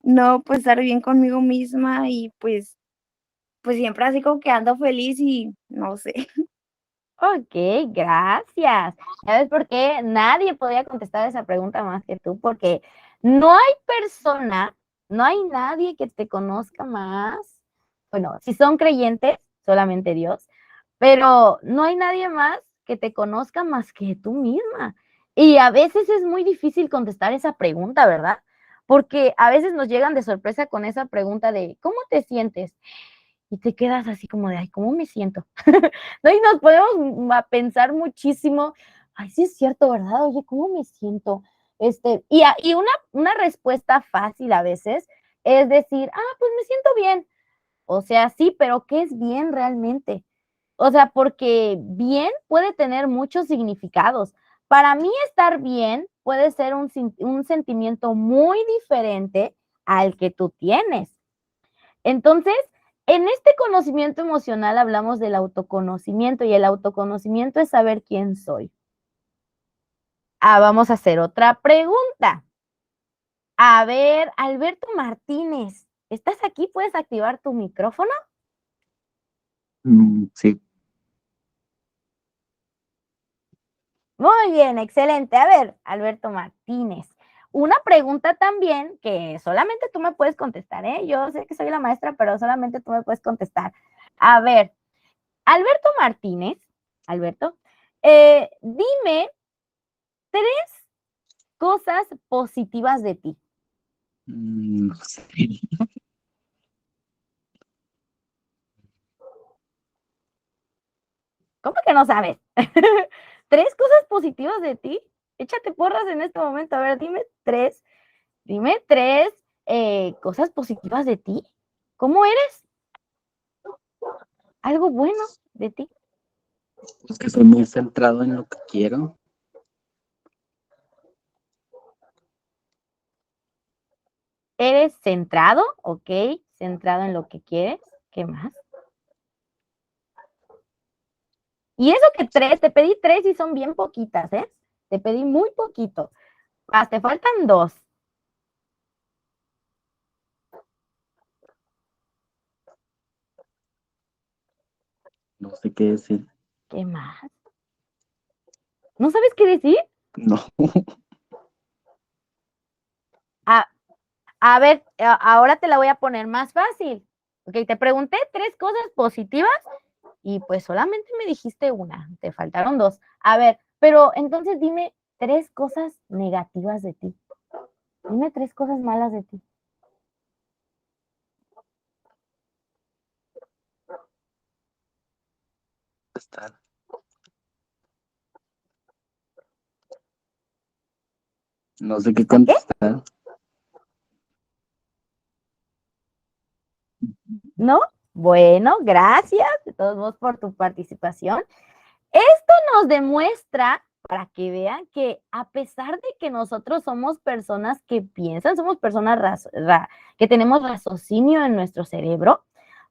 [SPEAKER 3] No, pues estar bien conmigo misma y pues siempre así como que ando feliz y no sé.
[SPEAKER 1] ok, gracias. ¿Sabes por qué? Nadie podía contestar esa pregunta más que tú, porque no hay persona, no hay nadie que te conozca más. Bueno, si son creyentes, solamente Dios, pero no hay nadie más que te conozca más que tú misma. Y a veces es muy difícil contestar esa pregunta, ¿verdad? Porque a veces nos llegan de sorpresa con esa pregunta de, ¿cómo te sientes? Y te quedas así como de, ay, ¿cómo me siento? ¿No? Y nos podemos pensar muchísimo, ay, sí es cierto, ¿verdad? Oye, ¿cómo me siento? Y una respuesta fácil a veces es decir, pues me siento bien. O sea, sí, pero ¿qué es bien realmente? O sea, porque bien puede tener muchos significados. Para mí estar bien puede ser un sentimiento muy diferente al que tú tienes. Entonces, en este conocimiento emocional hablamos del autoconocimiento y el autoconocimiento es saber quién soy. Vamos a hacer otra pregunta. A ver, Alberto Martínez, ¿estás aquí? ¿Puedes activar tu micrófono?
[SPEAKER 2] Sí,
[SPEAKER 1] Muy bien, excelente. A ver, Alberto Martínez, una pregunta también que solamente tú me puedes contestar, ¿eh? Yo sé que soy la maestra, pero solamente tú me puedes contestar. A ver, Alberto Martínez, Alberto, dime 3 cosas positivas de ti.
[SPEAKER 2] No sé.
[SPEAKER 1] ¿Cómo que no sabes? 3 cosas positivas de ti. Échate porras en este momento. A ver, dime tres cosas positivas de ti. ¿Cómo eres? Algo bueno de ti.
[SPEAKER 2] Es que soy muy centrado en lo que quiero.
[SPEAKER 1] Eres centrado, ok, centrado en lo que quieres. ¿Qué más? Y eso que 3, te pedí 3 y son bien poquitas, ¿eh? Te pedí muy poquito. Te faltan 2.
[SPEAKER 2] No sé qué decir.
[SPEAKER 1] ¿Qué más? ¿No sabes qué decir?
[SPEAKER 2] No.
[SPEAKER 1] A ver, ahora te la voy a poner más fácil. Ok, te pregunté 3 cosas positivas y pues solamente me dijiste una, te faltaron 2. A ver, pero entonces dime 3 cosas negativas de ti. Dime 3 cosas malas de ti.
[SPEAKER 2] Estar. No sé qué
[SPEAKER 1] ¿Está qué?
[SPEAKER 2] contestar.
[SPEAKER 1] ¿No? Bueno, gracias de todos modos por tu participación. Esto nos demuestra, para que vean que a pesar de que nosotros somos personas que piensan, somos personas que tenemos raciocinio en nuestro cerebro,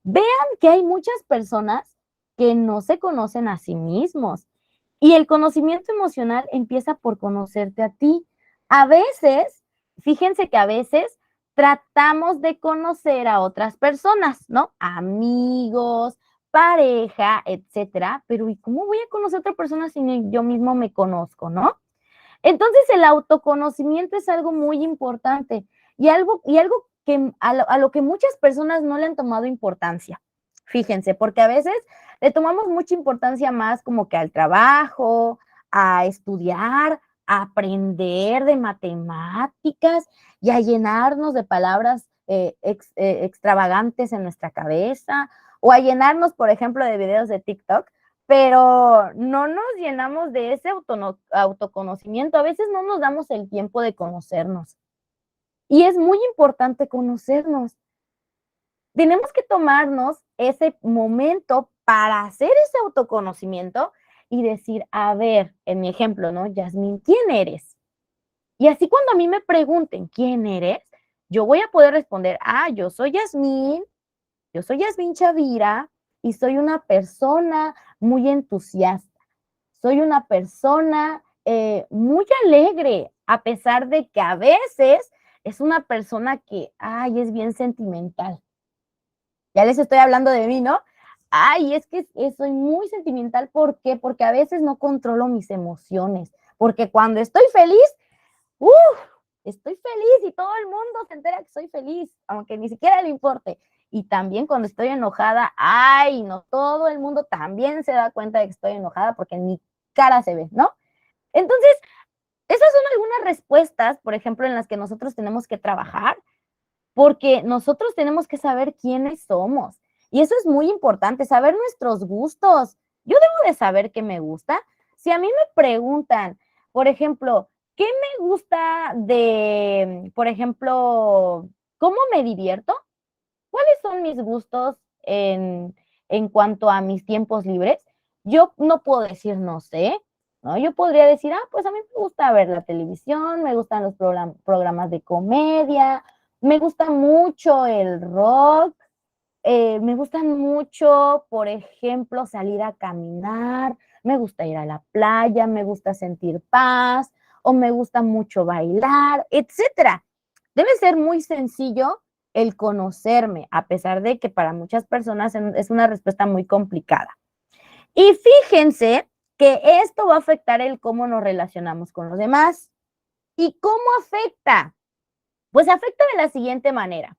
[SPEAKER 1] vean que hay muchas personas que no se conocen a sí mismos. Y el conocimiento emocional empieza por conocerte a ti. A veces, fíjense que a veces tratamos de conocer a otras personas, ¿no? Amigos, pareja, etcétera, pero ¿y cómo voy a conocer a otra persona si yo mismo me conozco, no? Entonces el autoconocimiento es algo muy importante y algo que a lo que muchas personas no le han tomado importancia. Fíjense, porque a veces le tomamos mucha importancia más como que al trabajo, a estudiar, a aprender de matemáticas y a llenarnos de palabras extravagantes en nuestra cabeza o a llenarnos, por ejemplo, de videos de TikTok, pero no nos llenamos de ese autoconocimiento. A veces no nos damos el tiempo de conocernos. Y es muy importante conocernos. Tenemos que tomarnos ese momento para hacer ese autoconocimiento y decir, a ver, en mi ejemplo, ¿no? Yasmín, ¿quién eres? Y así cuando a mí me pregunten, ¿quién eres? Yo voy a poder responder, yo soy Yasmín Chavira y soy una persona muy entusiasta. Soy una persona muy alegre, a pesar de que a veces es una persona que, es bien sentimental. Ya les estoy hablando de mí, ¿no? Es que soy muy sentimental. ¿Por qué? Porque a veces no controlo mis emociones. Porque cuando estoy feliz, ¡uf! Estoy feliz y todo el mundo se entera que soy feliz, aunque ni siquiera le importe. Y también cuando estoy enojada, no, todo el mundo también se da cuenta de que estoy enojada porque en mi cara se ve, ¿no? Entonces, esas son algunas respuestas, por ejemplo, en las que nosotros tenemos que trabajar, porque nosotros tenemos que saber quiénes somos. Y eso es muy importante, saber nuestros gustos. Yo debo de saber qué me gusta. Si a mí me preguntan, por ejemplo, ¿qué me gusta por ejemplo, cómo me divierto? ¿Cuáles son mis gustos en cuanto a mis tiempos libres? Yo no puedo decir no sé, ¿no? Yo podría decir, pues a mí me gusta ver la televisión, me gustan los programas de comedia, me gusta mucho el rock, me gustan mucho, por ejemplo, salir a caminar, me gusta ir a la playa, me gusta sentir paz, o me gusta mucho bailar, etcétera. Debe ser muy sencillo el conocerme, a pesar de que para muchas personas es una respuesta muy complicada. Y fíjense que esto va a afectar el cómo nos relacionamos con los demás. ¿Y cómo afecta? Pues afecta de la siguiente manera.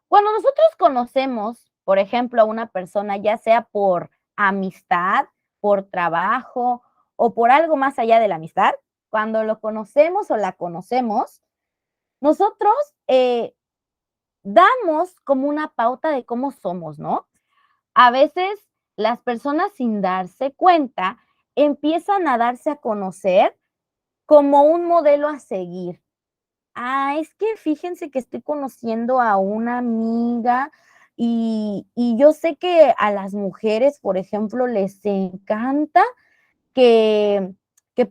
[SPEAKER 1] Cuando nosotros conocemos, por ejemplo, a una persona, ya sea por amistad, por trabajo o por algo más allá de la amistad, cuando lo conocemos o la conocemos, nosotros damos como una pauta de cómo somos, ¿no? A veces las personas sin darse cuenta empiezan a darse a conocer como un modelo a seguir. Es que fíjense que estoy conociendo a una amiga y yo sé que a las mujeres, por ejemplo, les encanta que,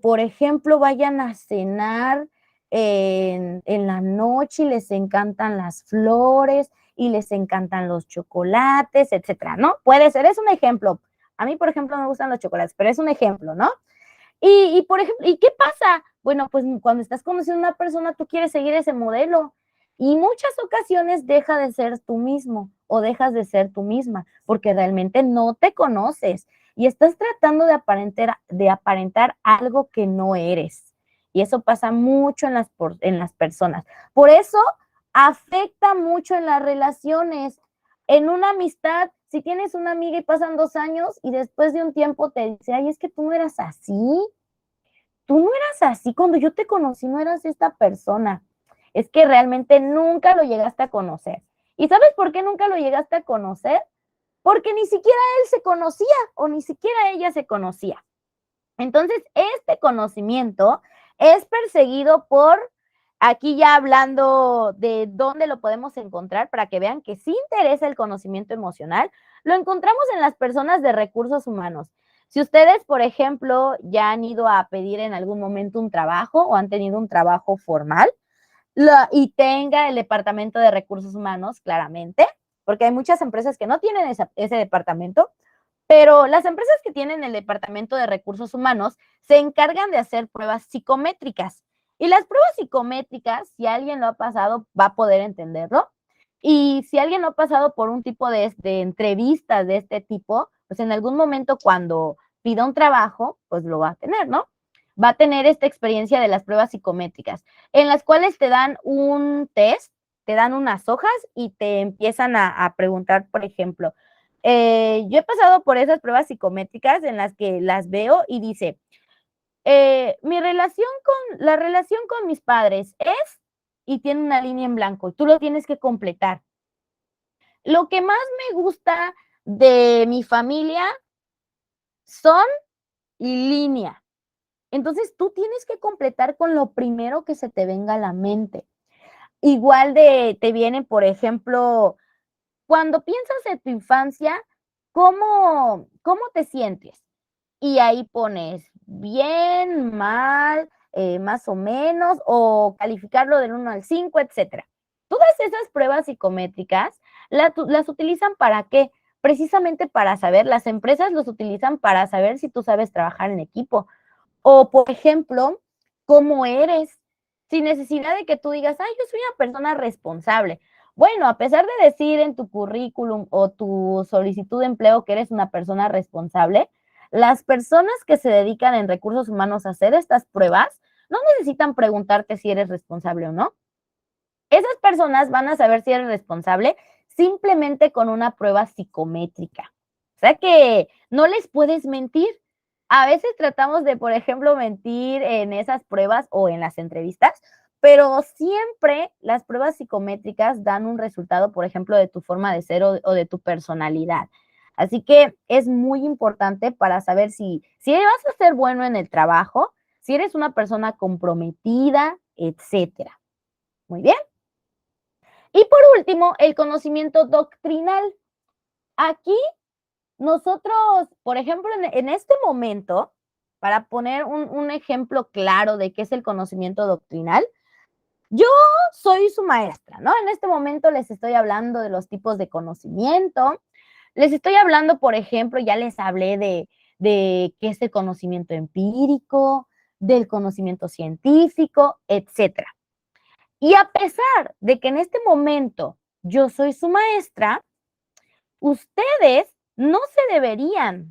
[SPEAKER 1] por ejemplo, vayan a cenar en la noche y les encantan las flores y les encantan los chocolates, etcétera, ¿no? Puede ser, es un ejemplo. A mí, por ejemplo, me gustan los chocolates, pero es un ejemplo, ¿no? Y por ejemplo, ¿y qué pasa? Bueno, pues cuando estás conociendo a una persona, tú quieres seguir ese modelo y muchas ocasiones deja de ser tú mismo o dejas de ser tú misma porque realmente no te conoces y estás tratando de aparentar algo que no eres. Y eso pasa mucho en las personas. Por eso afecta mucho en las relaciones. En una amistad, si tienes una amiga y pasan 2 años y después de un tiempo te dice, ay, es que tú no eras así. Tú no eras así, cuando yo te conocí no eras esta persona. Es que realmente nunca lo llegaste a conocer. ¿Y sabes por qué nunca lo llegaste a conocer? Porque ni siquiera él se conocía o ni siquiera ella se conocía. Entonces, este conocimiento es perseguido por, aquí ya hablando de dónde lo podemos encontrar, para que vean que sí interesa el conocimiento emocional, lo encontramos en las personas de recursos humanos. Si ustedes, por ejemplo, ya han ido a pedir en algún momento un trabajo o han tenido un trabajo formal y tenga el departamento de recursos humanos, claramente, porque hay muchas empresas que no tienen ese departamento, pero las empresas que tienen el departamento de recursos humanos se encargan de hacer pruebas psicométricas. Y las pruebas psicométricas, si alguien lo ha pasado, va a poder entenderlo. Y si alguien no ha pasado por un tipo de entrevistas de este tipo, pues en algún momento cuando pida un trabajo, pues lo va a tener, ¿no? Va a tener esta experiencia de las pruebas psicométricas, en las cuales te dan un test, te dan unas hojas y te empiezan a preguntar, por ejemplo, yo he pasado por esas pruebas psicométricas en las que las veo y dice, la relación con mis padres es, y tiene una línea en blanco, y tú lo tienes que completar. Lo que más me gusta de mi familia son y línea. Entonces tú tienes que completar con lo primero que se te venga a la mente. Igual te viene, por ejemplo, cuando piensas en tu infancia, ¿cómo te sientes? Y ahí pones bien, mal, más o menos, o calificarlo del 1 al 5, etcétera. Todas esas pruebas psicométricas las utilizan ¿para qué? Precisamente para saber, las empresas los utilizan para saber si tú sabes trabajar en equipo. O, por ejemplo, ¿cómo eres? Sin necesidad de que tú digas, ay, yo soy una persona responsable. Bueno, a pesar de decir en tu currículum o tu solicitud de empleo que eres una persona responsable, las personas que se dedican en recursos humanos a hacer estas pruebas no necesitan preguntarte si eres responsable o no. Esas personas van a saber si eres responsable simplemente con una prueba psicométrica. O sea que no les puedes mentir. A veces tratamos de, por ejemplo, mentir en esas pruebas o en las entrevistas, pero siempre las pruebas psicométricas dan un resultado, por ejemplo, de tu forma de ser o de tu personalidad. Así que es muy importante para saber si vas a ser bueno en el trabajo, si eres una persona comprometida, etcétera. Muy bien. Y por último, el conocimiento doctrinal. Aquí nosotros, por ejemplo, en este momento, para poner un ejemplo claro de qué es el conocimiento doctrinal, yo soy su maestra, ¿no? En este momento les estoy hablando de los tipos de conocimiento, les estoy hablando, por ejemplo, ya les hablé de qué es el conocimiento empírico, del conocimiento científico, etcétera. Y a pesar de que en este momento yo soy su maestra, ustedes no se deberían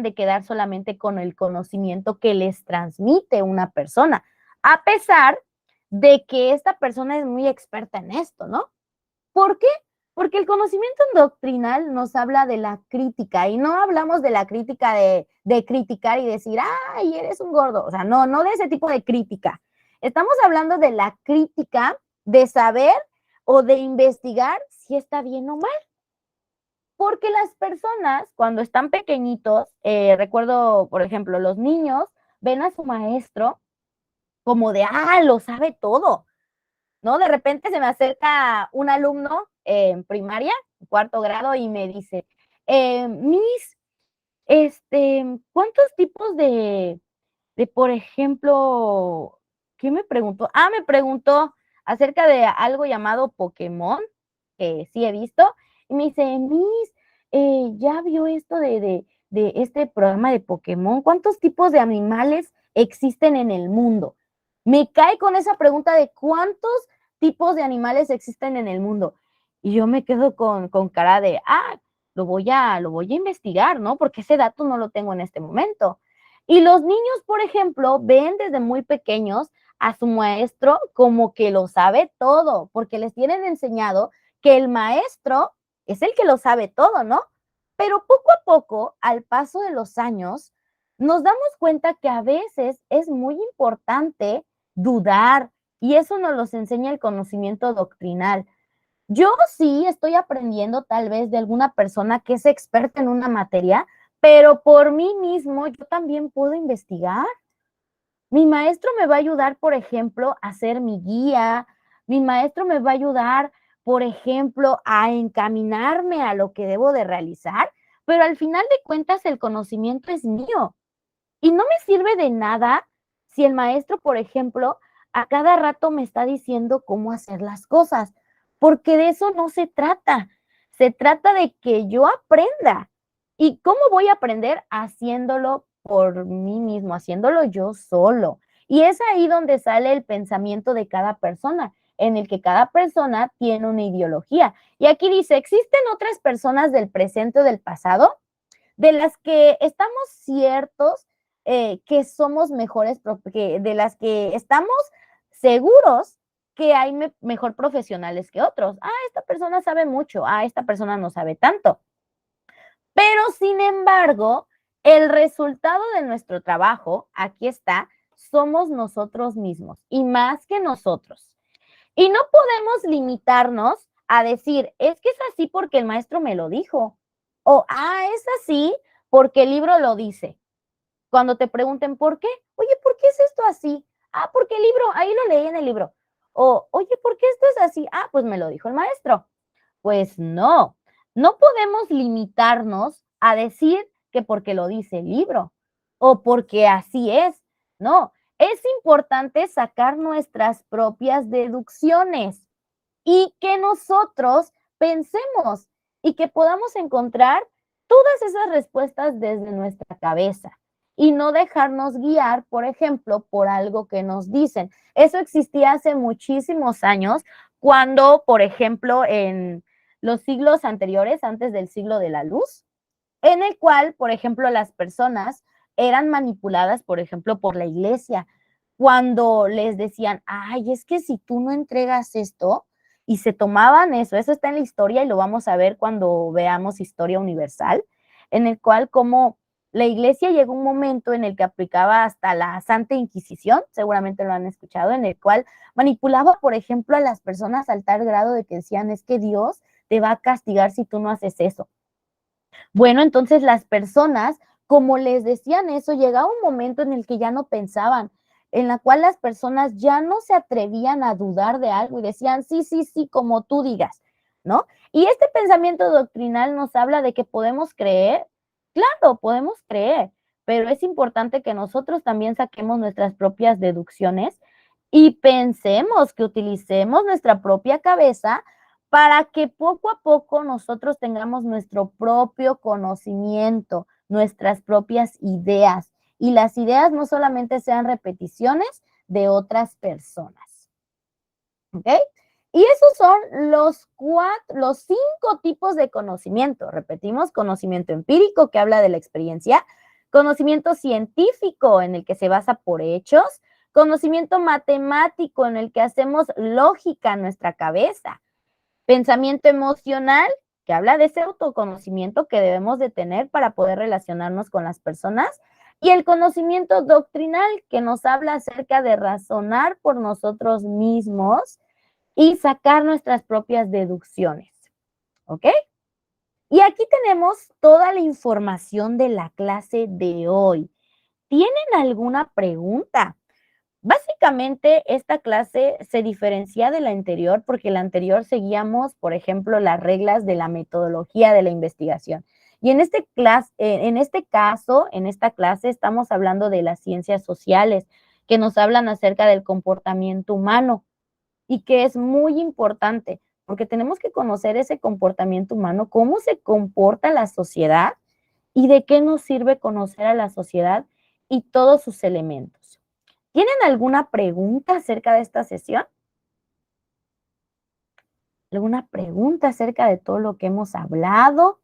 [SPEAKER 1] de quedar solamente con el conocimiento que les transmite una persona, a pesar de que esta persona es muy experta en esto, ¿no? ¿Por qué? Porque el conocimiento doctrinal nos habla de la crítica y no hablamos de la crítica de criticar y decir, ay, eres un gordo. O sea, no de ese tipo de crítica. Estamos hablando de la crítica de saber o de investigar si está bien o mal. Porque las personas, cuando están pequeñitos, recuerdo, por ejemplo, los niños ven a su maestro como de, lo sabe todo, ¿no? De repente se me acerca un alumno en primaria, cuarto grado, y me dice, Miss, ¿cuántos tipos por ejemplo, ¿qué me preguntó? Me preguntó acerca de algo llamado Pokémon, que sí he visto, y me dice, Miss, ¿ya vio esto de este programa de Pokémon? ¿Cuántos tipos de animales existen en el mundo? Me cae con esa pregunta de cuántos tipos de animales existen en el mundo. Y yo me quedo con cara de, lo voy a investigar, ¿no? Porque ese dato no lo tengo en este momento. Y los niños, por ejemplo, ven desde muy pequeños a su maestro como que lo sabe todo, porque les tienen enseñado que el maestro es el que lo sabe todo, ¿no? Pero poco a poco, al paso de los años, nos damos cuenta que a veces es muy importante dudar, y eso nos los enseña el conocimiento doctrinal. Yo sí estoy aprendiendo tal vez de alguna persona que es experta en una materia, pero por mí mismo yo también puedo investigar. Mi maestro me va a ayudar, por ejemplo, a ser mi guía. Mi maestro me va a ayudar, por ejemplo, a encaminarme a lo que debo de realizar, pero al final de cuentas el conocimiento es mío. Y no me sirve de nada si el maestro, por ejemplo, a cada rato me está diciendo cómo hacer las cosas, porque de eso no se trata. Se trata de que yo aprenda. ¿Y cómo voy a aprender? Haciéndolo por mí mismo, haciéndolo yo solo. Y es ahí donde sale el pensamiento de cada persona, en el que cada persona tiene una ideología. Y aquí dice, ¿existen otras personas del presente o del pasado de las que estamos ciertos que somos mejores, de las que estamos seguros que hay mejor profesionales que otros? Esta persona sabe mucho, esta persona no sabe tanto. Pero sin embargo, el resultado de nuestro trabajo, aquí está, somos nosotros mismos y más que nosotros. Y no podemos limitarnos a decir, es que es así porque el maestro me lo dijo. O, es así porque el libro lo dice. Cuando te pregunten por qué, oye, ¿por qué es esto así? Porque el libro, ahí lo leí en el libro. O, oye, ¿por qué esto es así? Pues me lo dijo el maestro. Pues no podemos limitarnos a decir que porque lo dice el libro o porque así es. No, es importante sacar nuestras propias deducciones y que nosotros pensemos y que podamos encontrar todas esas respuestas desde nuestra cabeza y no dejarnos guiar, por ejemplo, por algo que nos dicen. Eso existía hace muchísimos años cuando, por ejemplo, en los siglos anteriores, antes del siglo de la luz, en el cual, por ejemplo, las personas eran manipuladas, por ejemplo, por la iglesia, cuando les decían, es que si tú no entregas esto, y se tomaban eso está en la historia y lo vamos a ver cuando veamos Historia Universal, en el cual como la iglesia llegó un momento en el que aplicaba hasta la Santa Inquisición, seguramente lo han escuchado, en el cual manipulaba, por ejemplo, a las personas al tal grado de que decían, es que Dios te va a castigar si tú no haces eso. Bueno, entonces las personas, como les decían eso, llegaba un momento en el que ya no pensaban, en la cual las personas ya no se atrevían a dudar de algo y decían, sí, como tú digas, ¿no? Y este pensamiento doctrinal nos habla de que podemos creer, claro, podemos creer, pero es importante que nosotros también saquemos nuestras propias deducciones y pensemos, que utilicemos nuestra propia cabeza para que poco a poco nosotros tengamos nuestro propio conocimiento, nuestras propias ideas. Y las ideas no solamente sean repeticiones de otras personas. ¿Ok? Y esos son los 5 tipos de conocimiento. Repetimos, conocimiento empírico, que habla de la experiencia, conocimiento científico, en el que se basa por hechos, conocimiento matemático en el que hacemos lógica en nuestra cabeza, pensamiento emocional, que habla de ese autoconocimiento que debemos de tener para poder relacionarnos con las personas, y el conocimiento doctrinal, que nos habla acerca de razonar por nosotros mismos y sacar nuestras propias deducciones, ¿ok? Y aquí tenemos toda la información de la clase de hoy. ¿Tienen alguna pregunta? Básicamente, esta clase se diferencia de la anterior porque la anterior seguíamos, por ejemplo, las reglas de la metodología de la investigación. Y en este caso, en esta clase, estamos hablando de las ciencias sociales, que nos hablan acerca del comportamiento humano y que es muy importante porque tenemos que conocer ese comportamiento humano, cómo se comporta la sociedad y de qué nos sirve conocer a la sociedad y todos sus elementos. ¿Tienen alguna pregunta acerca de esta sesión? ¿Alguna pregunta acerca de todo lo que hemos hablado?